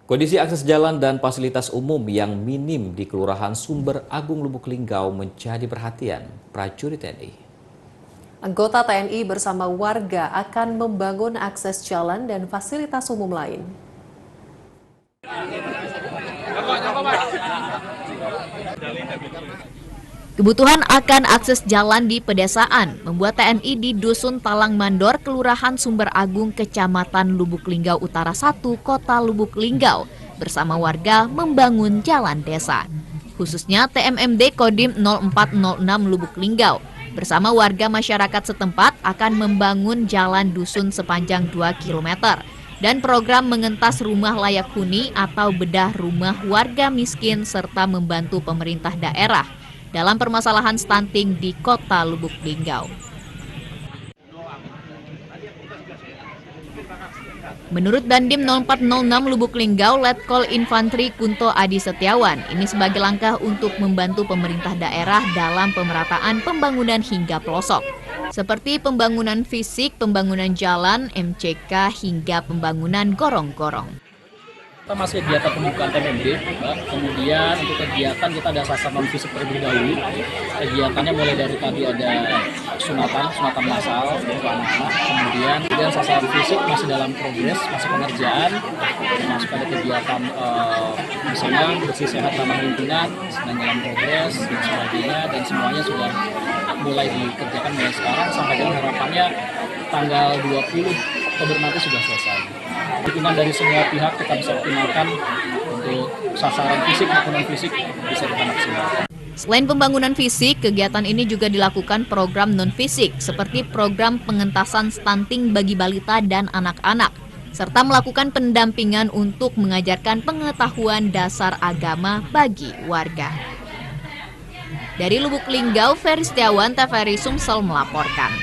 Kondisi akses jalan dan fasilitas umum yang minim di Kelurahan Sumber Agung Lubuk Linggau menjadi perhatian prajurit TNI. Anggota TNI bersama warga akan membangun akses jalan dan fasilitas umum lain. Kebutuhan akan akses jalan di pedesaan membuat TNI di Dusun Talang Mandor, Kelurahan Sumber Agung, Kecamatan Lubuk Linggau Utara 1, Kota Lubuk Linggau, bersama warga membangun jalan desa. Khususnya TMMD Kodim 0406 Lubuk Linggau, bersama warga masyarakat setempat akan membangun jalan dusun sepanjang 2 km dan program mengentas rumah layak huni atau bedah rumah warga miskin serta membantu pemerintah daerah dalam permasalahan stunting di Kota Lubuk Linggau. Menurut Dandim 0406 Lubuk Linggau, Letkol Infantri Kunto Adi Setiawan, ini sebagai langkah untuk membantu pemerintah daerah dalam pemerataan pembangunan hingga pelosok, seperti pembangunan fisik, pembangunan jalan, MCK, hingga pembangunan gorong-gorong. Kita masih kegiatan pembukaan TMMD, kemudian untuk kegiatan kita ada sasaran fisik terlebih dahulu. Kegiatannya mulai dari tadi ada sunatan massal untuk anak-anak, kemudian sasaran fisik masih dalam progres, masih pengerjaan, masuk pada kegiatan misalnya bersih sehat ramah lingkungan, sedang dalam progres dan sebagainya, dan semuanya sudah mulai dikerjakan mulai sekarang sampai dengan harapannya tanggal 20 Oktober nanti sudah selesai. Dukungan dari semua pihak kita bisa optimalkan untuk sasaran fisik maupun non fisik bisa kita maksimalkan. Selain pembangunan fisik, kegiatan ini juga dilakukan program non-fisik seperti program pengentasan stunting bagi balita dan anak-anak, serta melakukan pendampingan untuk mengajarkan pengetahuan dasar agama bagi warga. Dari Lubuk Linggau, Ferry Setiawan, TVRI Sumsel melaporkan.